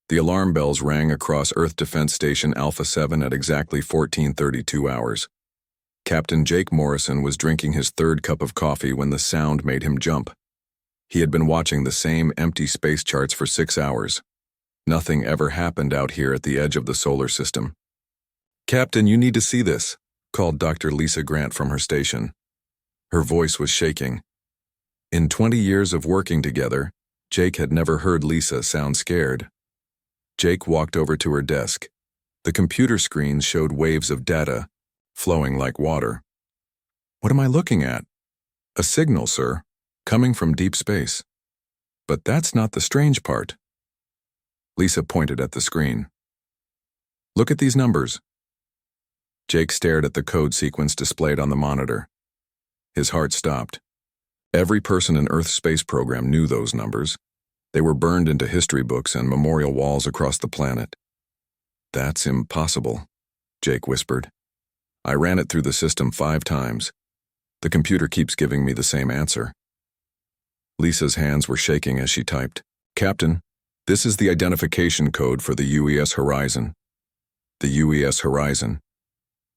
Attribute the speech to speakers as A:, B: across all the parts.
A: The alarm bells rang across Earth Defense Station Alpha 7 at exactly 14:32 hours. Captain Jake Morrison was drinking his third cup of coffee when the sound made him jump. He had been watching the same empty space charts for 6 hours. Nothing ever happened out here at the edge of the solar system. "Captain, you need to see this," called Dr. Lisa Grant from her station. Her voice was shaking. In 20 years of working together, Jake had never heard Lisa sound scared. Jake walked over to her desk. The computer screen showed waves of data, flowing like water. "What am I looking at?" "A signal, sir, coming from deep space." "But that's not the strange part." Lisa pointed at the screen. "Look at these numbers." Jake stared at the code sequence displayed on the monitor. His heart stopped. Every person in Earth's space program knew those numbers. They were burned into history books and memorial walls across the planet. "That's impossible," Jake whispered. "I ran it through the system 5 times. The computer keeps giving me the same answer." Lisa's hands were shaking as she typed. "Captain, this is the identification code for the UES Horizon." The UES Horizon.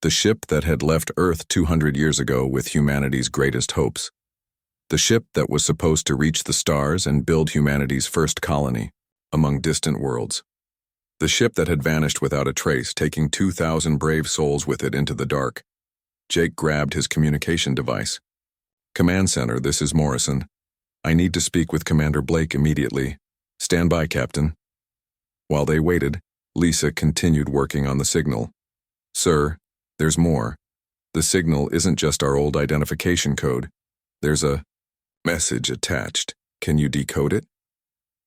A: The ship that had left Earth 200 years ago with humanity's greatest hopes. The ship that was supposed to reach the stars and build humanity's first colony among distant worlds. The ship that had vanished without a trace, taking 2,000 brave souls with it into the dark. Jake grabbed his communication device. "Command Center, this is Morrison. I need to speak with Commander Blake immediately. Stand by, Captain." While they waited, Lisa continued working on the signal. "Sir, there's more. The signal isn't just our old identification code. There's a message attached. Can you decode it?"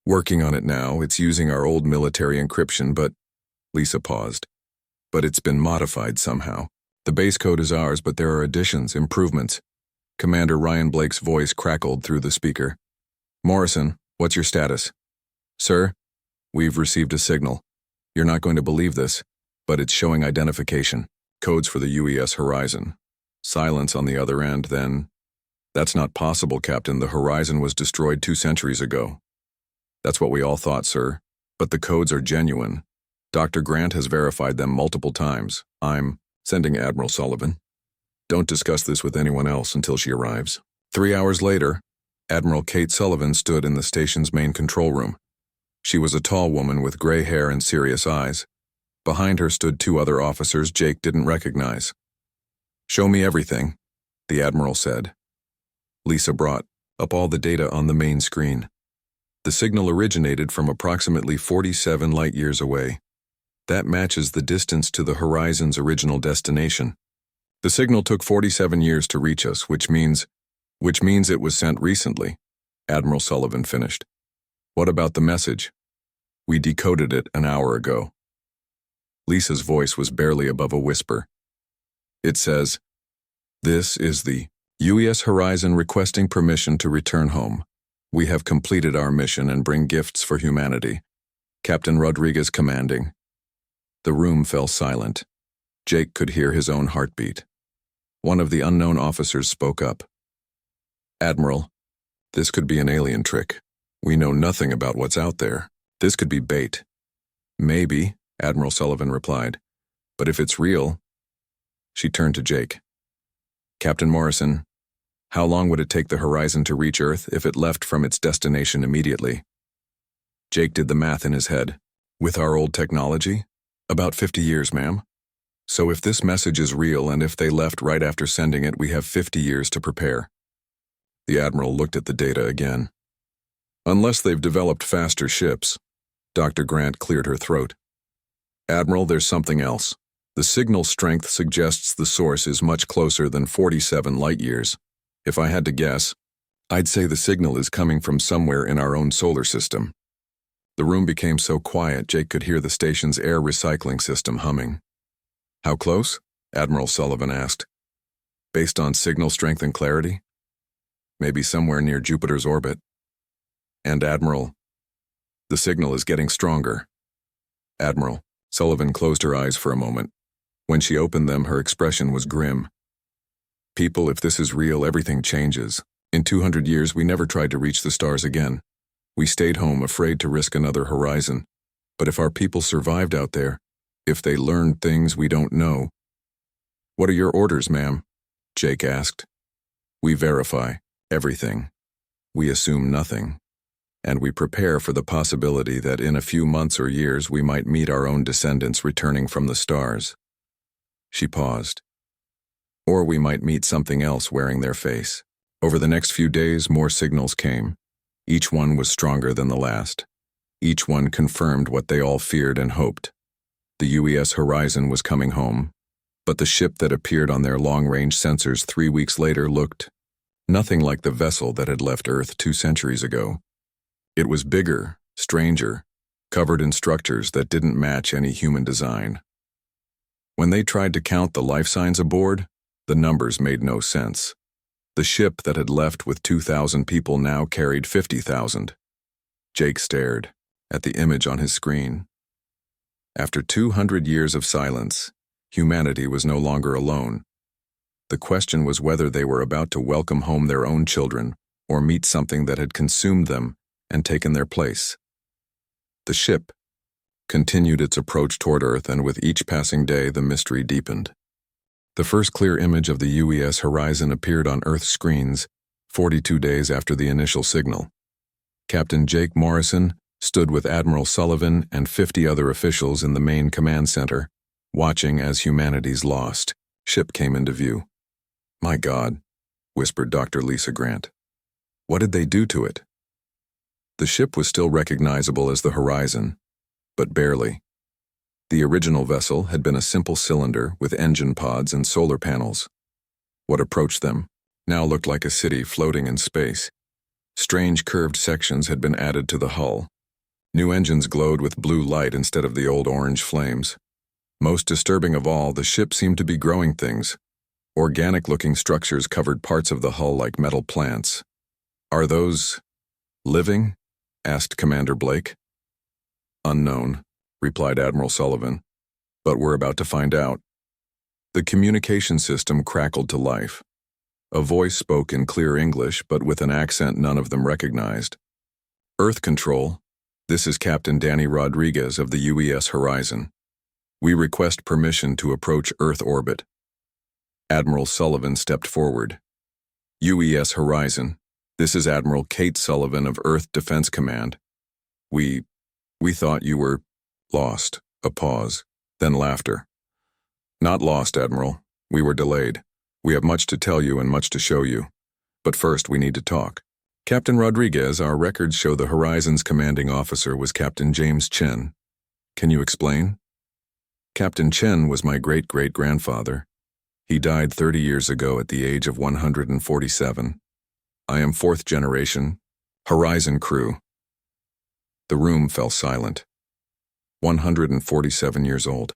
A: "Working on it now. It's using our old military encryption, but..." Lisa paused. "But it's been modified somehow. The base code is ours, but there are additions, improvements." Commander Ryan Blake's voice crackled through the speaker. "Morrison, what's your status?" "Sir, we've received a signal. You're not going to believe this, but it's showing identification. Codes for the UES Horizon. Silence on the other end, then..." "That's not possible, Captain. The Horizon was destroyed 2 centuries ago." "That's what we all thought, sir. But the codes are genuine. Dr. Grant has verified them multiple times. I'm sending Admiral Sullivan. Don't discuss this with anyone else until she arrives." 3 hours later, Admiral Kate Sullivan stood in the station's main control room. She was a tall woman with gray hair and serious eyes. Behind her stood 2 other officers Jake didn't recognize. "Show me everything," the Admiral said. Lisa brought up all the data on the main screen. The signal originated from approximately 47 light-years away. That matches the distance to the Horizon's original destination. The signal took 47 years to reach us, which means it was sent recently, Admiral Sullivan finished. "What about the message?" "We decoded it an hour ago." Lisa's voice was barely above a whisper. "It says, 'This is the UES Horizon requesting permission to return home. We have completed our mission and bring gifts for humanity. Captain Rodriguez commanding.'" The room fell silent. Jake could hear his own heartbeat. One of the unknown officers spoke up. "Admiral, this could be an alien trick. We know nothing about what's out there. This could be bait." "Maybe," Admiral Sullivan replied. "But if it's real..." She turned to Jake. "Captain Morrison, how long would it take the Horizon to reach Earth if it left from its destination immediately?" Jake did the math in his head. "With our old technology? About 50 years, ma'am. So if this message is real and if they left right after sending it, we have 50 years to prepare." The Admiral looked at the data again. "Unless they've developed faster ships." Dr. Grant cleared her throat. "Admiral, there's something else. The signal strength suggests the source is much closer than 47 light-years. If I had to guess, I'd say the signal is coming from somewhere in our own solar system." The room became so quiet Jake could hear the station's air recycling system humming. "How close?" Admiral Sullivan asked. "Based on signal strength and clarity? Maybe somewhere near Jupiter's orbit." "And Admiral, the signal is getting stronger." "Admiral," Sullivan closed her eyes for a moment. When she opened them, her expression was grim. "People, if this is real, everything changes. In 200 years, we never tried to reach the stars again. We stayed home, afraid to risk another Horizon. But if our people survived out there, if they learned things we don't know— "What are your orders, ma'am?" Jake asked. "We verify everything. We assume nothing. And we prepare for the possibility that in a few months or years we might meet our own descendants returning from the stars." She paused. "Or we might meet something else wearing their face." Over the next few days, more signals came. Each one was stronger than the last. Each one confirmed what they all feared and hoped. The UES Horizon was coming home, but the ship that appeared on their long-range sensors 3 weeks later looked nothing like the vessel that had left Earth 2 centuries ago. It was bigger, stranger, covered in structures that didn't match any human design. When they tried to count the life signs aboard, the numbers made no sense. The ship that had left with 2,000 people now carried 50,000. Jake stared at the image on his screen. After 200 years of silence, humanity was no longer alone. The question was whether they were about to welcome home their own children or meet something that had consumed them and taken their place. The ship continued its approach toward Earth, and with each passing day the mystery deepened. The first clear image of the UES Horizon appeared on Earth's screens 42 days after the initial signal. Captain Jake Morrison stood with Admiral Sullivan and 50 other officials in the main command center, watching as humanity's lost ship came into view. "My God," whispered Dr. Lisa Grant. "What did they do to it?" The ship was still recognizable as the Horizon, but barely. The original vessel had been a simple cylinder with engine pods and solar panels. What approached them now looked like a city floating in space. Strange curved sections had been added to the hull. New engines glowed with blue light instead of the old orange flames. Most disturbing of all, the ship seemed to be growing things. Organic-looking structures covered parts of the hull like metal plants. "Are those living?" asked Commander Blake. "Unknown," replied Admiral Sullivan, "but we're about to find out." The communication system crackled to life. A voice spoke in clear English, but with an accent none of them recognized. "Earth Control, this is Captain Danny Rodriguez of the UES Horizon. We request permission to approach Earth orbit." Admiral Sullivan stepped forward. "UES Horizon, this is Admiral Kate Sullivan of Earth Defense Command. We thought you were lost." A pause, then laughter. "Not lost, Admiral. We were delayed. We have much to tell you and much to show you. But first we need to talk. Captain Rodriguez, our records show the Horizon's commanding officer was Captain James Chen. Can you explain?" "Captain Chen was my great-great-grandfather. He died 30 years ago at the age of 147. I am 4th generation, Horizon crew." The room fell silent. 147 years old.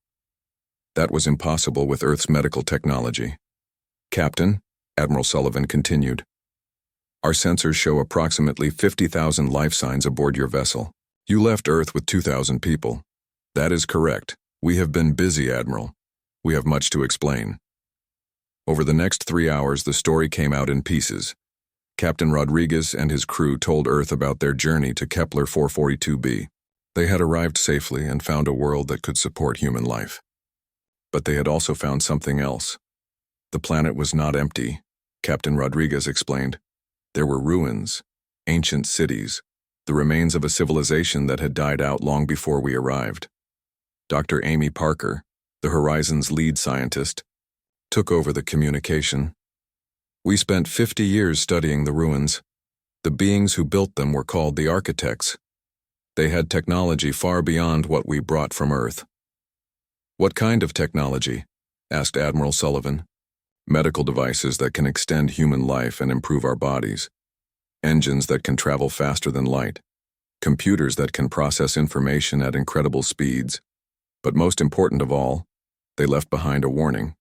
A: That was impossible with Earth's medical technology. "Captain," Admiral Sullivan continued, "our sensors show approximately 50,000 life signs aboard your vessel. You left Earth with 2,000 people. That is correct. We have been busy, Admiral. We have much to explain." Over the next 3 hours, the story came out in pieces. Captain Rodriguez and his crew told Earth about their journey to Kepler 442b. They had arrived safely and found a world that could support human life. But they had also found something else. The planet was not empty, Captain Rodriguez explained. There were ruins, ancient cities, the remains of a civilization that had died out long before we arrived. Dr. Amy Parker, the Horizon's lead scientist, took over the communication. "We spent 50 years studying the ruins. The beings who built them were called the architects. They had technology far beyond what we brought from Earth." "What kind of technology?" asked Admiral Sullivan. "Medical devices that can extend human life and improve our bodies. Engines that can travel faster than light. Computers that can process information at incredible speeds. But most important of all, they left behind a warning."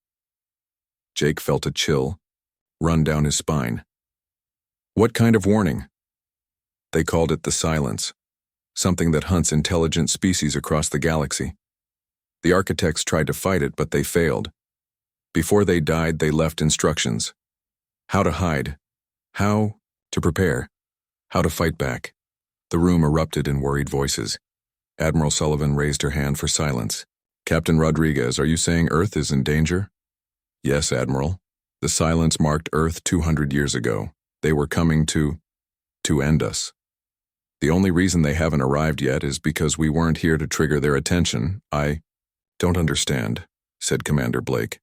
A: Jake felt a chill run down his spine. "What kind of warning?" "They called it the Silence, something that hunts intelligent species across the galaxy. The architects tried to fight it, but they failed. Before they died, they left instructions. How to hide, how to prepare, how to fight back." The room erupted in worried voices. Admiral Sullivan raised her hand for silence. Captain Rodriguez, are you saying Earth is in danger? Yes, Admiral. The silence marked Earth 200 years ago. They were coming to end us. The only reason they haven't arrived yet is because we weren't here to trigger their attention. I don't understand, said Commander Blake.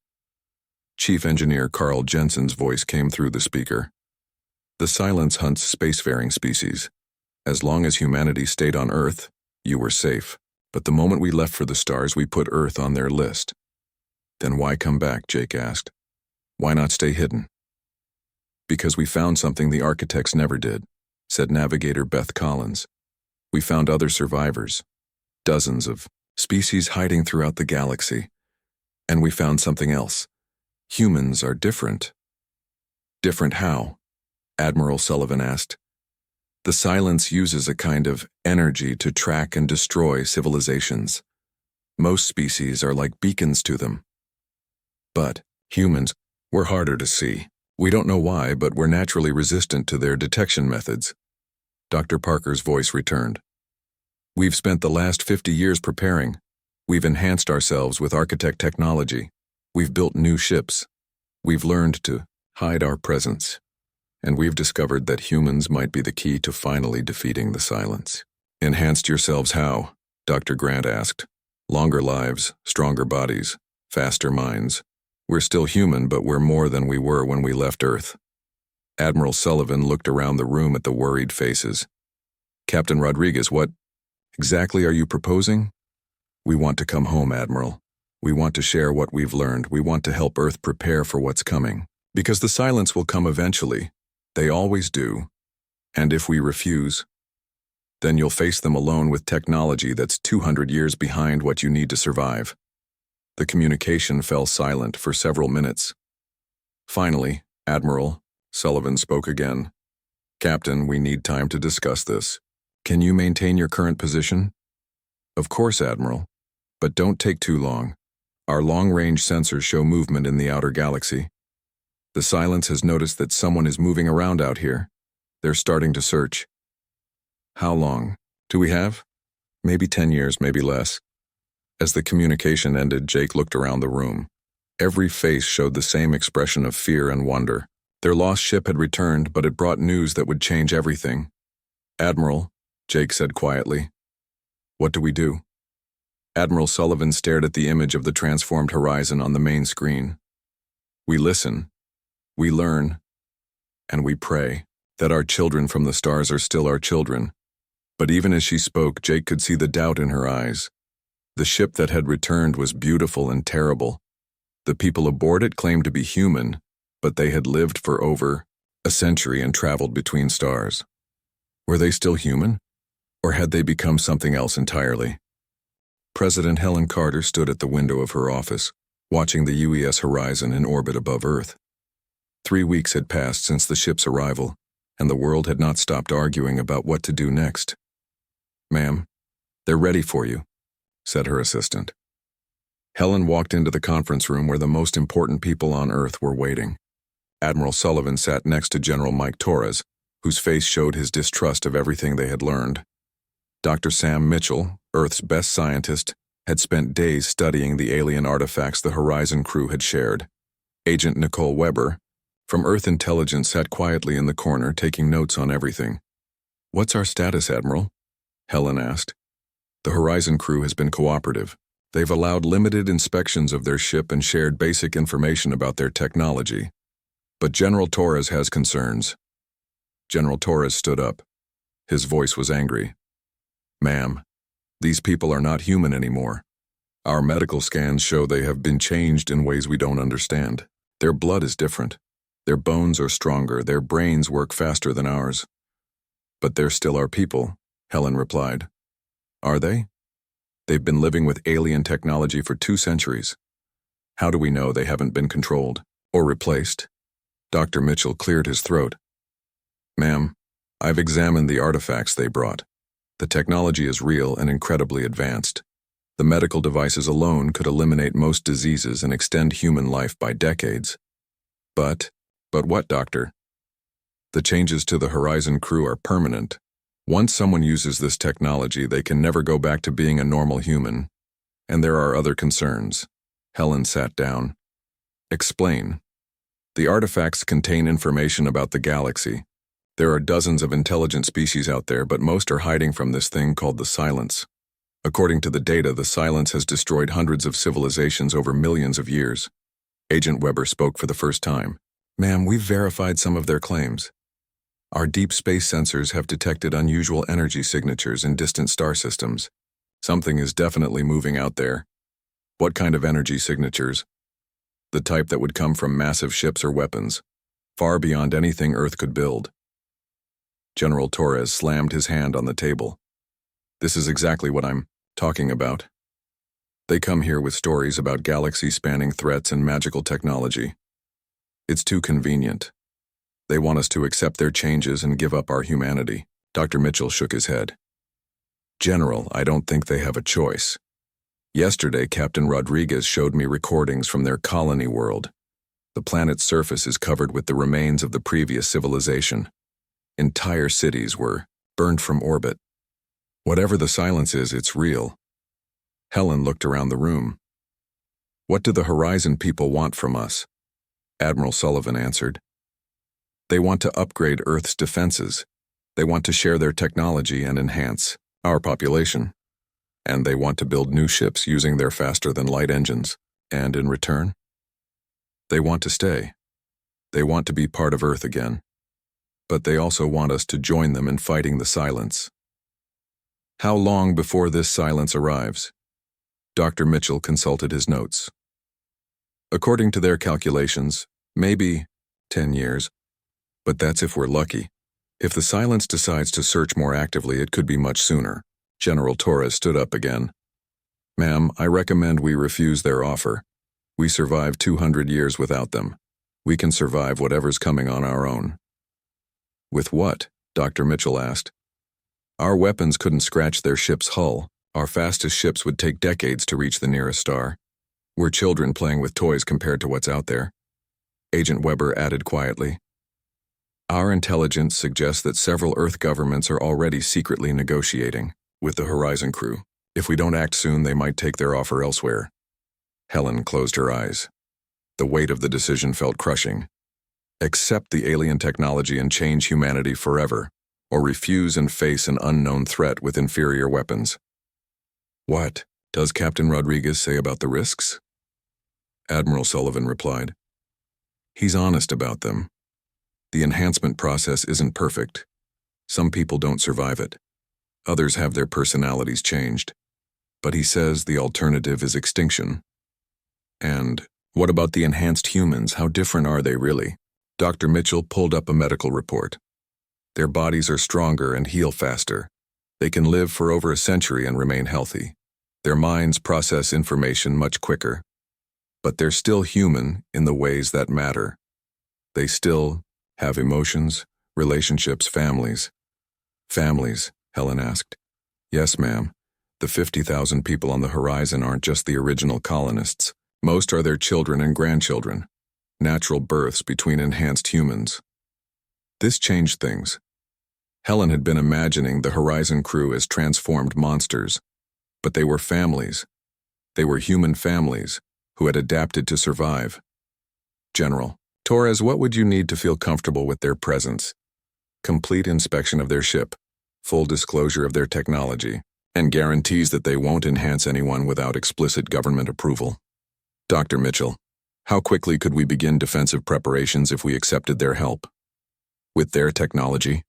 A: Chief Engineer Carl Jensen's voice came through the speaker. The silence hunts spacefaring species. As long as humanity stayed on Earth, you were safe. But the moment we left for the stars, we put Earth on their list. Then why come back, Jake asked. Why not stay hidden? Because we found something the architects never did, said Navigator Beth Collins. We found other survivors, dozens of species hiding throughout the galaxy. And we found something else. Humans are different. Different how? Admiral Sullivan asked. The silence uses a kind of energy to track and destroy civilizations. Most species are like beacons to them. But humans, we're harder to see. We don't know why, but we're naturally resistant to their detection methods. Dr. Parker's voice returned. We've spent the last 50 years preparing. We've enhanced ourselves with architect technology. We've built new ships. We've learned to hide our presence. And we've discovered that humans might be the key to finally defeating the silence. Enhanced yourselves how? Dr. Grant asked. Longer lives, stronger bodies, faster minds. We're still human, but we're more than we were when we left Earth. Admiral Sullivan looked around the room at the worried faces. Captain Rodriguez, what exactly are you proposing? We want to come home, Admiral. We want to share what we've learned. We want to help Earth prepare for what's coming. Because the silence will come eventually. They always do. And if we refuse, then you'll face them alone with technology that's 200 years behind what you need to survive. The communication fell silent for several minutes. Finally, Admiral Sullivan spoke again. Captain, we need time to discuss this. Can you maintain your current position? Of course, Admiral. But don't take too long. Our long-range sensors show movement in the outer galaxy. The silence has noticed that someone is moving around out here. They're starting to search. How long do we have? Maybe 10 years, maybe less. As the communication ended, Jake looked around the room. Every face showed the same expression of fear and wonder. Their lost ship had returned, but it brought news that would change everything. Admiral, Jake said quietly. What do we do? Admiral Sullivan stared at the image of the transformed horizon on the main screen. We listen. We learn, and we pray that our children from the stars are still our children. But even as she spoke, Jake could see the doubt in her eyes. The ship that had returned was beautiful and terrible. The people aboard it claimed to be human, but they had lived for over a century and traveled between stars. Were they still human, or had they become something else entirely? President Helen Carter stood at the window of her office, watching the UES horizon in orbit above Earth. 3 weeks had passed since the ship's arrival, and the world had not stopped arguing about what to do next. Ma'am, they're ready for you, said her assistant. Helen walked into the conference room where the most important people on Earth were waiting. Admiral Sullivan sat next to General Mike Torres, whose face showed his distrust of everything they had learned. Dr. Sam Mitchell, Earth's best scientist, had spent days studying the alien artifacts the Horizon crew had shared. Agent Nicole Weber, from Earth Intelligence, sat quietly in the corner taking notes on everything. What's our status, Admiral? Helen asked. The Horizon crew has been cooperative. They've allowed limited inspections of their ship and shared basic information about their technology. But General Torres has concerns. General Torres stood up. His voice was angry. Ma'am, these people are not human anymore. Our medical scans show they have been changed in ways we don't understand. Their blood is different. Their bones are stronger. Their brains work faster than ours. But they're still our people, Helen replied. Are they? They've been living with alien technology for 2 centuries. How do we know they haven't been controlled or replaced? Dr. Mitchell cleared his throat. Ma'am, I've examined the artifacts they brought. The technology is real and incredibly advanced. The medical devices alone could eliminate most diseases and extend human life by decades. But what, Doctor? The changes to the Horizon crew are permanent. Once someone uses this technology, they can never go back to being a normal human. And there are other concerns. Helen sat down. Explain. The artifacts contain information about the galaxy. There are dozens of intelligent species out there, but most are hiding from this thing called the Silence. According to the data, the Silence has destroyed hundreds of civilizations over millions of years. Agent Weber spoke for the first time. Ma'am, we've verified some of their claims. Our deep space sensors have detected unusual energy signatures in distant star systems. Something is definitely moving out there. What kind of energy signatures? The type that would come from massive ships or weapons, far beyond anything Earth could build. General Torres slammed his hand on the table. This is exactly what I'm talking about. They come here with stories about galaxy-spanning threats and magical technology. It's too convenient. They want us to accept their changes and give up our humanity. Dr. Mitchell shook his head. General, I don't think they have a choice. Yesterday, Captain Rodriguez showed me recordings from their colony world. The planet's surface is covered with the remains of the previous civilization. Entire cities were burned from orbit. Whatever the Silence is, it's real. Helen looked around the room. What do the Horizon people want from us? Admiral Sullivan answered. They want to upgrade Earth's defenses. They want to share their technology and enhance our population. And they want to build new ships using their faster-than-light engines. And in return, they want to stay. They want to be part of Earth again. But they also want us to join them in fighting the Silence. How long before this Silence arrives? Dr. Mitchell consulted his notes. According to their calculations, maybe 10 years. But that's if we're lucky. If the Silence decides to search more actively, it could be much sooner. General Torres stood up again. Ma'am, I recommend we refuse their offer. We survived 200 years without them. We can survive whatever's coming on our own. With what? Dr. Mitchell asked. Our weapons couldn't scratch their ship's hull. Our fastest ships would take decades to reach the nearest star. We're children playing with toys compared to what's out there. Agent Weber added quietly. Our intelligence suggests that several Earth governments are already secretly negotiating with the Horizon crew. If we don't act soon, they might take their offer elsewhere. Helen closed her eyes. The weight of the decision felt crushing. Accept the alien technology and change humanity forever, or refuse and face an unknown threat with inferior weapons. What does Captain Rodriguez say about the risks? Admiral Sullivan replied. He's honest about them. The enhancement process isn't perfect. Some people don't survive it. Others have their personalities changed. But he says the alternative is extinction. And what about the enhanced humans? How different are they really? Dr. Mitchell pulled up a medical report. Their bodies are stronger and heal faster. They can live for over a century and remain healthy. Their minds process information much quicker. But they're still human in the ways that matter. They still have emotions, relationships, families. Families, Helen asked. Yes, ma'am. The 50,000 people on the Horizon aren't just the original colonists. Most are their children and grandchildren. Natural births between enhanced humans. This changed things. Helen had been imagining the Horizon crew as transformed monsters. But they were families. They were human families who had adapted to survive. General Torres, what would you need to feel comfortable with their presence? Complete inspection of their ship, full disclosure of their technology, and guarantees that they won't enhance anyone without explicit government approval. Dr. Mitchell, how quickly could we begin defensive preparations if we accepted their help? With their technology,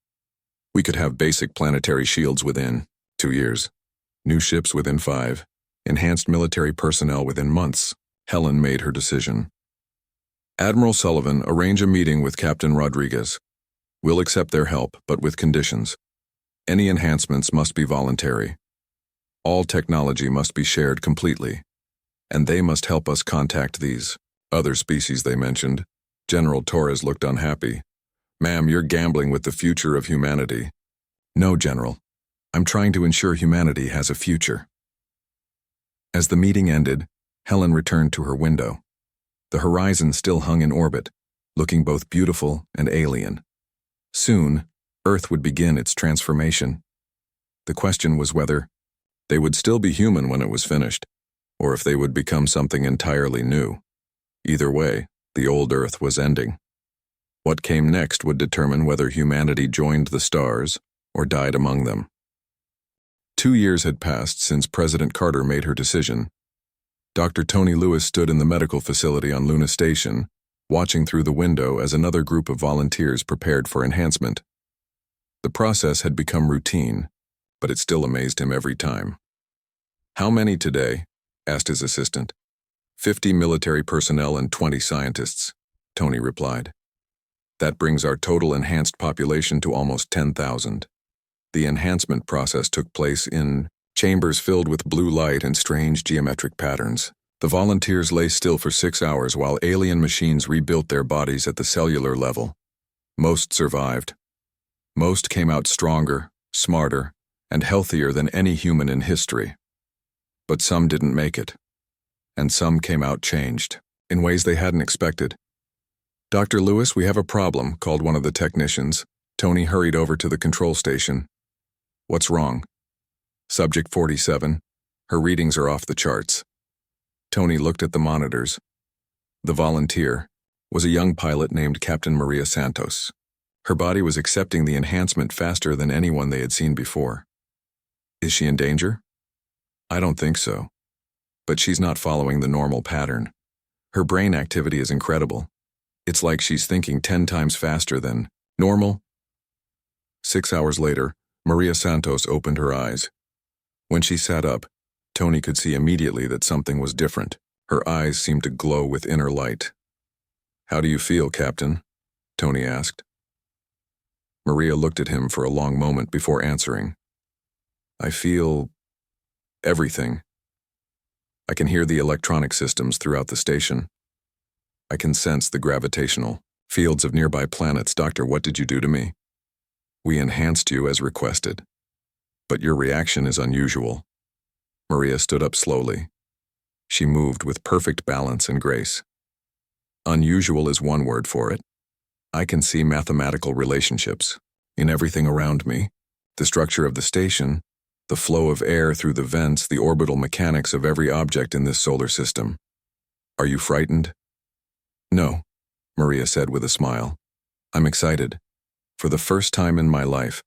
A: we could have basic planetary shields within 2 years, new ships within 5, enhanced military personnel within months. Helen made her decision. Admiral Sullivan, arrange a meeting with Captain Rodriguez. We'll accept their help, but with conditions. Any enhancements must be voluntary. All technology must be shared completely, and they must help us contact these other species they mentioned. General Torres looked unhappy. Ma'am, you're gambling with the future of humanity. No, General. I'm trying to ensure humanity has a future. As the meeting ended, Helen returned to her window. The Horizon still hung in orbit, looking both beautiful and alien. Soon, Earth would begin its transformation. The question was whether they would still be human when it was finished, or if they would become something entirely new. Either way, the old Earth was ending. What came next would determine whether humanity joined the stars or died among them. 2 years had passed since President Carter made her decision. Dr. Tony Lewis stood in the medical facility on Luna Station, watching through the window as another group of volunteers prepared for enhancement. The process had become routine, but it still amazed him every time. "How many today?" asked his assistant. 50 military personnel and 20 scientists, Tony replied. "That brings our total enhanced population to almost 10,000. The enhancement process took place in chambers filled with blue light and strange geometric patterns. The volunteers lay still for 6 hours while alien machines rebuilt their bodies at the cellular level. Most survived. Most came out stronger, smarter, and healthier than any human in history. But some didn't make it. And some came out changed, in ways they hadn't expected. "Dr. Lewis, we have a problem," called one of the technicians. Tony hurried over to the control station. "What's wrong?" "Subject 47. Her readings are off the charts." Tony looked at the monitors. The volunteer was a young pilot named Captain Maria Santos. Her body was accepting the enhancement faster than anyone they had seen before. "Is she in danger?" "I don't think so. But she's not following the normal pattern. Her brain activity is incredible. It's like she's thinking 10 times faster than normal." 6 hours later, Maria Santos opened her eyes. When she sat up, Tony could see immediately that something was different. Her eyes seemed to glow with inner light. "How do you feel, Captain?" Tony asked. Maria looked at him for a long moment before answering. "I feel everything. I can hear the electronic systems throughout the station. I can sense the gravitational fields of nearby planets. Doctor, what did you do to me?" "We enhanced you as requested. But your reaction is unusual." Maria stood up slowly. She moved with perfect balance and grace. "Unusual is one word for it. I can see mathematical relationships in everything around me, the structure of the station, the flow of air through the vents, the orbital mechanics of every object in this solar system. Are you frightened?" "No," Maria said with a smile. "I'm excited. For the first time in my life,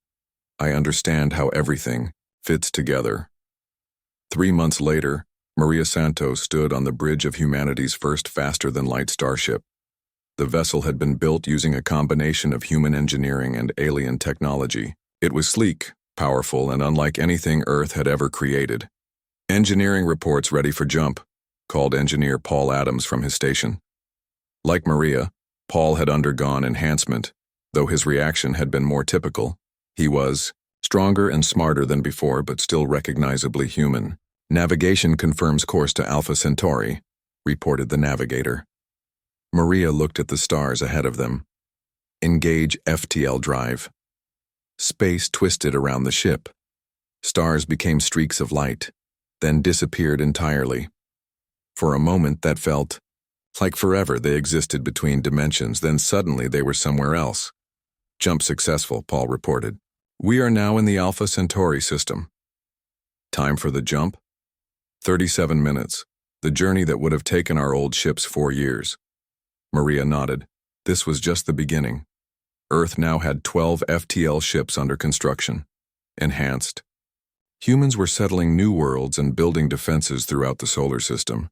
A: I understand how everything fits together." 3 months later, Maria Santos stood on the bridge of humanity's first faster-than-light starship. The vessel had been built using a combination of human engineering and alien technology. It was sleek, powerful, and unlike anything Earth had ever created. "Engineering reports ready for jump," called engineer Paul Adams from his station. Like Maria, Paul had undergone enhancement, though his reaction had been more typical. He was stronger and smarter than before, but still recognizably human. "Navigation confirms course to Alpha Centauri," reported the navigator. Maria looked at the stars ahead of them. "Engage FTL drive." Space twisted around the ship. Stars became streaks of light, then disappeared entirely. For a moment that felt like forever. They existed between dimensions, then suddenly they were somewhere else. "Jump successful," Paul reported. "We are now in the Alpha Centauri system." "Time for the jump?" 37 minutes, the journey that would have taken our old ships 4 years. Maria nodded. This was just the beginning. Earth now had 12 FTL ships under construction. Enhanced. Humans were settling new worlds and building defenses throughout the solar system.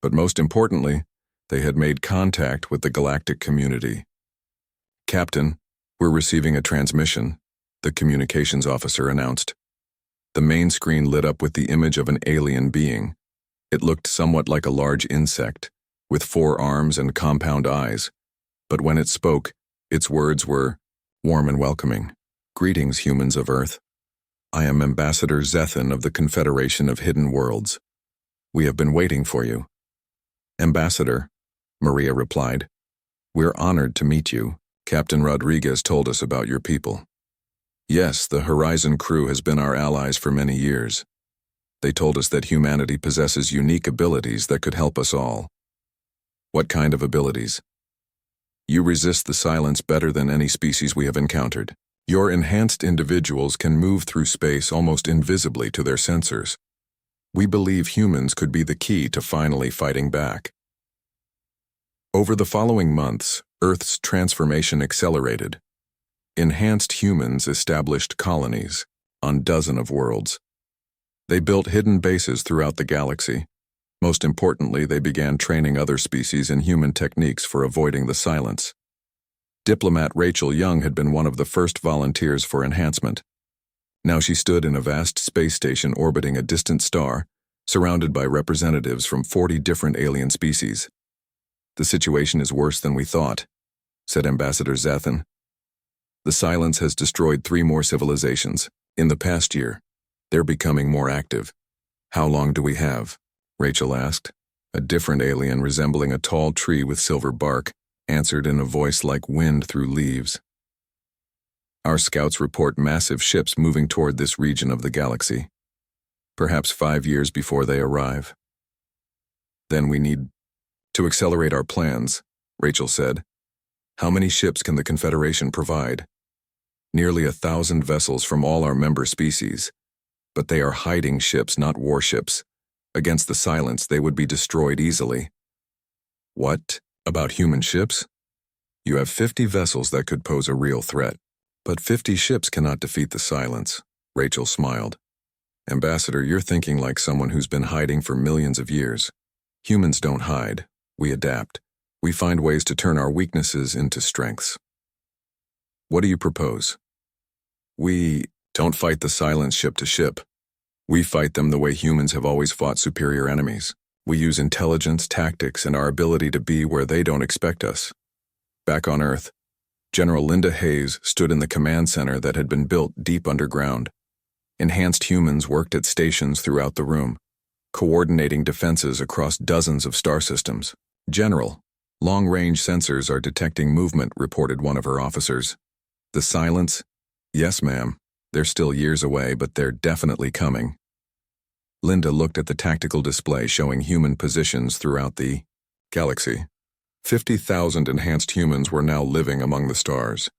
A: But most importantly, they had made contact with the galactic community. "Captain, we're receiving a transmission," the communications officer announced. The main screen lit up with the image of an alien being. It looked somewhat like a large insect, with 4 arms and compound eyes. But when it spoke, its words were warm and welcoming. "Greetings, humans of Earth. I am Ambassador Zethan of the Confederation of Hidden Worlds. We have been waiting for you." "Ambassador," Maria replied, "we're honored to meet you. Captain Rodriguez told us about your people." "Yes, the Horizon crew has been our allies for many years. They told us that humanity possesses unique abilities that could help us all." "What kind of abilities?" "You resist the silence better than any species we have encountered. Your enhanced individuals can move through space almost invisibly to their sensors. We believe humans could be the key to finally fighting back. Over the following months, Earth's transformation accelerated. Enhanced humans established colonies on dozens of worlds. They built hidden bases throughout the galaxy. Most importantly, they began training other species in human techniques for avoiding the silence. Diplomat Rachel Young had been one of the first volunteers for enhancement. Now she stood in a vast space station orbiting a distant star, surrounded by representatives from 40 different alien species. "The situation is worse than we thought," said Ambassador Zathan. "The silence has destroyed 3 more civilizations. In the past year, they're becoming more active." "How long do we have?" Rachel asked. A different alien resembling a tall tree with silver bark answered in a voice like wind through leaves. "Our scouts report massive ships moving toward this region of the galaxy. Perhaps 5 years before they arrive. Then we need to accelerate our plans," Rachel said. "How many ships can the Confederation provide?" "Nearly 1,000 vessels from all our member species. But they are hiding ships, not warships. Against the silence, they would be destroyed easily." "What about human ships?" "You have 50 vessels that could pose a real threat. But 50 ships cannot defeat the silence," Rachel smiled. "Ambassador, you're thinking like someone who's been hiding for millions of years. Humans don't hide. We adapt. We find ways to turn our weaknesses into strengths." "What do you propose?" "We don't fight the silence ship to ship. We fight them the way humans have always fought superior enemies. We use intelligence, tactics, and our ability to be where they don't expect us." Back on Earth, General Linda Hayes stood in the command center that had been built deep underground. Enhanced humans worked at stations throughout the room, coordinating defenses across dozens of star systems. "General, long-range sensors are detecting movement," reported one of her officers. "The silence?" "Yes, ma'am. They're still years away, but they're definitely coming." Linda looked at the tactical display showing human positions throughout the galaxy. 50,000 enhanced humans were now living among the stars.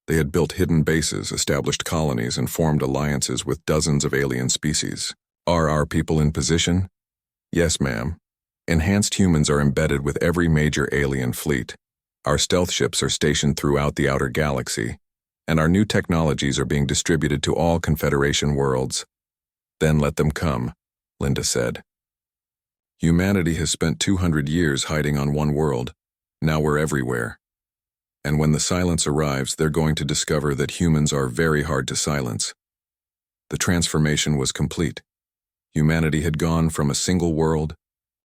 A: They had built hidden bases, established colonies, and formed alliances with dozens of alien species. "Are our people in position?" "Yes, ma'am. Enhanced humans are embedded with every major alien fleet. Our stealth ships are stationed throughout the outer galaxy, and our new technologies are being distributed to all Confederation worlds." "Then let them come," Linda said. "Humanity has spent 200 years hiding on one world. Now we're everywhere. And when the silence arrives, they're going to discover that humans are very hard to silence." The transformation was complete. Humanity had gone from a single world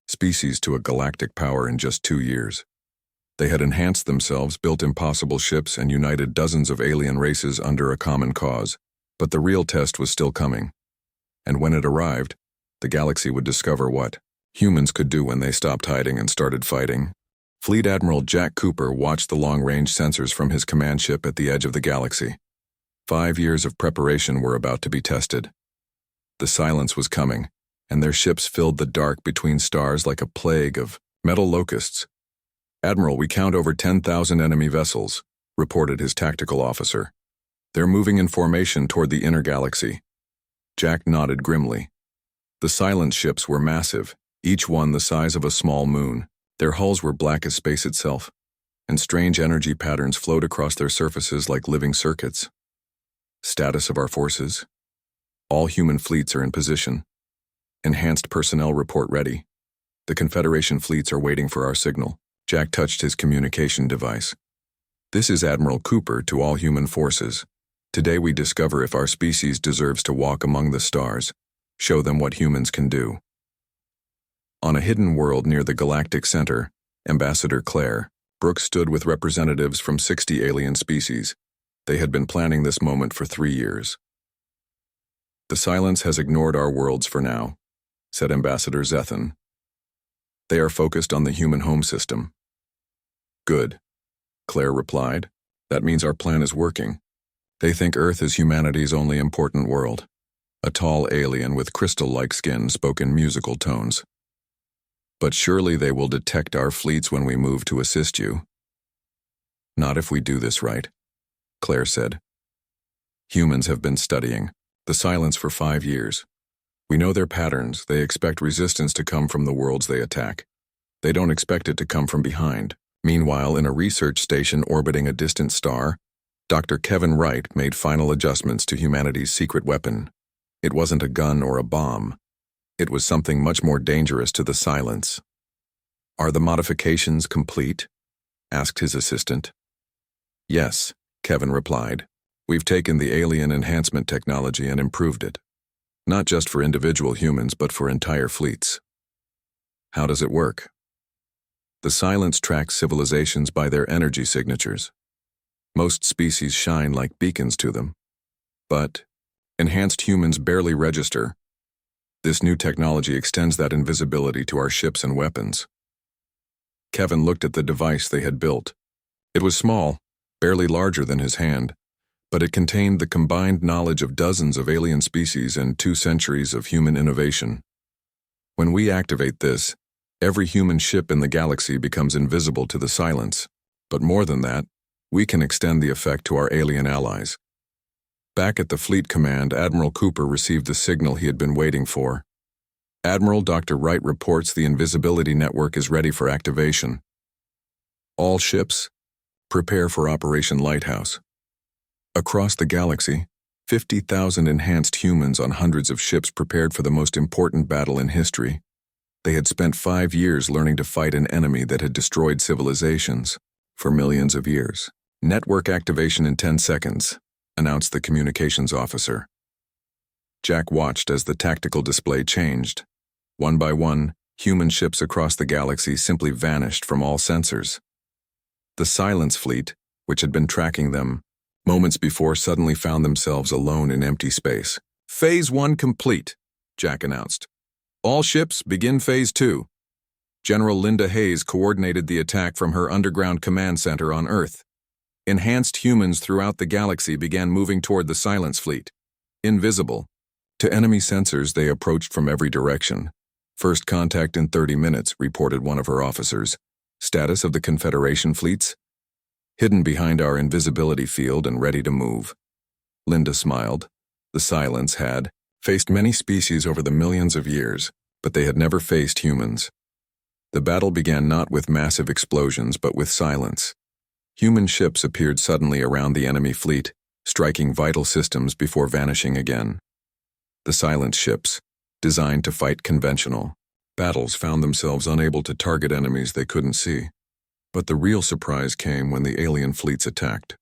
A: species to a galactic power in just 2 years. They had enhanced themselves, built impossible ships, and united dozens of alien races under a common cause. But the real test was still coming. And when it arrived, the galaxy would discover what humans could do when they stopped hiding and started fighting. Fleet Admiral Jack Cooper watched the long-range sensors from his command ship at the edge of the galaxy. 5 years of preparation were about to be tested. The silence was coming, and their ships filled the dark between stars like a plague of metal locusts. "Admiral, we count over 10,000 enemy vessels," reported his tactical officer. "They're moving in formation toward the inner galaxy." Jack nodded grimly. The silence ships were massive, each one the size of a small moon. Their hulls were black as space itself, and strange energy patterns flowed across their surfaces like living circuits. "Status of our forces? All human fleets are in position. Enhanced personnel report ready. The Confederation fleets are waiting for our signal." Jack touched his communication device. "This is Admiral Cooper to all human forces. Today we discover if our species deserves to walk among the stars. Show them what humans can do." On a hidden world near the Galactic Center, Ambassador Claire Brooks stood with representatives from 60 alien species. They had been planning this moment for 3 years. "The silence has ignored our worlds for now," said Ambassador Zathan. "They are focused on the human home system." "Good," Claire replied. "That means our plan is working. They think Earth is humanity's only important world." A tall alien with crystal-like skin spoke in musical tones. "But surely they will detect our fleets when we move to assist you." "Not if we do this right," Claire said. Humans have been studying the silence for 5 years. We know their patterns. They expect resistance to come from the worlds they attack. They don't expect it to come from behind. Meanwhile, in a research station orbiting a distant star, Dr. Kevin Wright made final adjustments to humanity's secret weapon. It wasn't a gun or a bomb. It was something much more dangerous to the silence. "Are the modifications complete?" asked his assistant. "Yes," Kevin replied. "We've taken the alien enhancement technology and improved it. Not just for individual humans, but for entire fleets." "How does it work?" "The silence tracks civilizations by their energy signatures. Most species shine like beacons to them. But enhanced humans barely register. This new technology extends that invisibility to our ships and weapons." Kevin looked at the device they had built. It was small, barely larger than his hand, but it contained the combined knowledge of dozens of alien species and 2 centuries of human innovation. "When we activate this, every human ship in the galaxy becomes invisible to the silence. But more than that, we can extend the effect to our alien allies." Back at the Fleet Command, Admiral Cooper received the signal he had been waiting for. "Admiral, Dr. Wright reports the invisibility network is ready for activation. All ships, prepare for Operation Lighthouse." Across the galaxy, 50,000 enhanced humans on hundreds of ships prepared for the most important battle in history. They had spent 5 years learning to fight an enemy that had destroyed civilizations for millions of years. "Network activation in 10 seconds, announced the communications officer. Jack watched as the tactical display changed. One by one, human ships across the galaxy simply vanished from all sensors. The Silence Fleet, which had been tracking them moments before, suddenly found themselves alone in empty space. "Phase 1 complete," Jack announced. "All ships begin Phase 2. General Linda Hayes coordinated the attack from her underground command center on Earth. Enhanced humans throughout the galaxy began moving toward the Silence Fleet. Invisible. To enemy sensors, they approached from every direction. First contact in 30 minutes, reported one of her officers. Status of the Confederation fleets? Hidden behind our invisibility field and ready to move." Linda smiled. The Silence had faced many species over the millions of years, but they had never faced humans. The battle began not with massive explosions, but with silence. Human ships appeared suddenly around the enemy fleet, striking vital systems before vanishing again. The Silence ships, designed to fight conventional battles, found themselves unable to target enemies they couldn't see. But the real surprise came when the alien fleets attacked.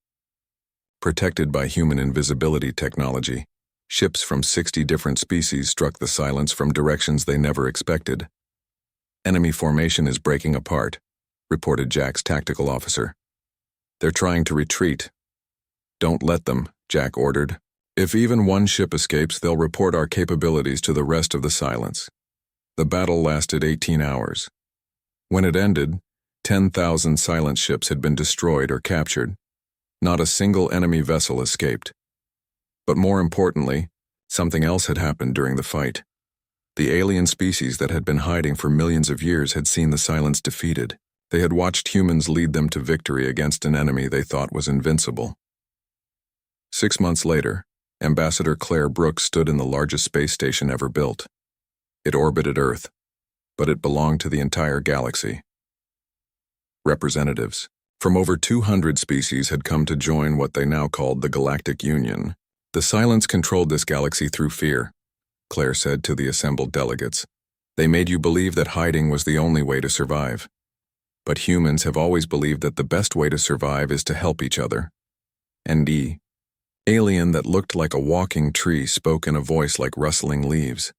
A: Protected by human invisibility technology, ships from 60 different species struck the Silence from directions they never expected. "Enemy formation is breaking apart," reported Jack's tactical officer. "They're trying to retreat." "Don't let them," Jack ordered. "If even one ship escapes, they'll report our capabilities to the rest of the Silence." The battle lasted 18 hours. When it ended, 10,000 Silence ships had been destroyed or captured. Not a single enemy vessel escaped. But more importantly, something else had happened during the fight. The alien species that had been hiding for millions of years had seen the Silence defeated. They had watched humans lead them to victory against an enemy they thought was invincible. 6 months later, Ambassador Claire Brooks stood in the largest space station ever built. It orbited Earth, but it belonged to the entire galaxy. Representatives from over 200 species had come to join what they now called the Galactic Union. "The Silence controlled this galaxy through fear," Claire said to the assembled delegates. "They made you believe that hiding was the only way to survive. But humans have always believed that the best way to survive is to help each other." And the alien that looked like a walking tree spoke in a voice like rustling leaves.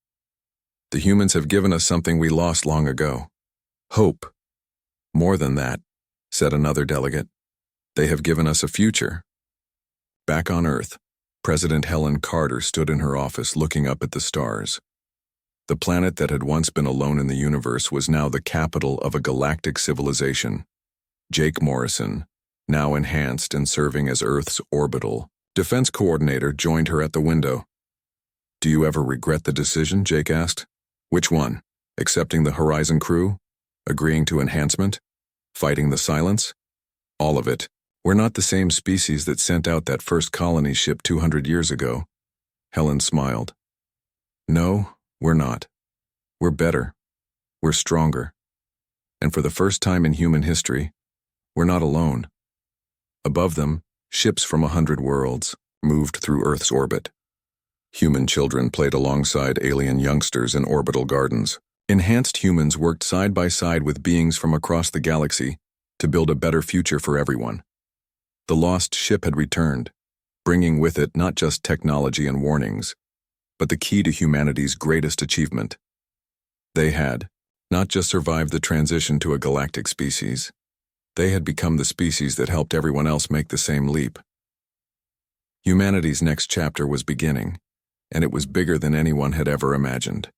A: "The humans have given us something we lost long ago. Hope. More than that," said another delegate. "They have given us a future." Back on Earth, President Helen Carter stood in her office looking up at the stars. The planet that had once been alone in the universe was now the capital of a galactic civilization. Jake Morrison, now enhanced and serving as Earth's orbital defense coordinator, joined her at the window. "Do you ever regret the decision?" Jake asked. "Which one? Accepting the Horizon crew? Agreeing to enhancement? Fighting the Silence?" "All of it. We're not the same species that sent out that first colony ship 200 years ago. Helen smiled. No, we're not. We're better. We're stronger. And for the first time in human history, we're not alone. Above them, ships from 100 worlds moved through Earth's orbit. Human children played alongside alien youngsters in orbital gardens. Enhanced humans worked side by side with beings from across the galaxy to build a better future for everyone. The lost ship had returned, bringing with it not just technology and warnings, but the key to humanity's greatest achievement. They had not just survived the transition to a galactic species, they had become the species that helped everyone else make the same leap. Humanity's next chapter was beginning, and it was bigger than anyone had ever imagined.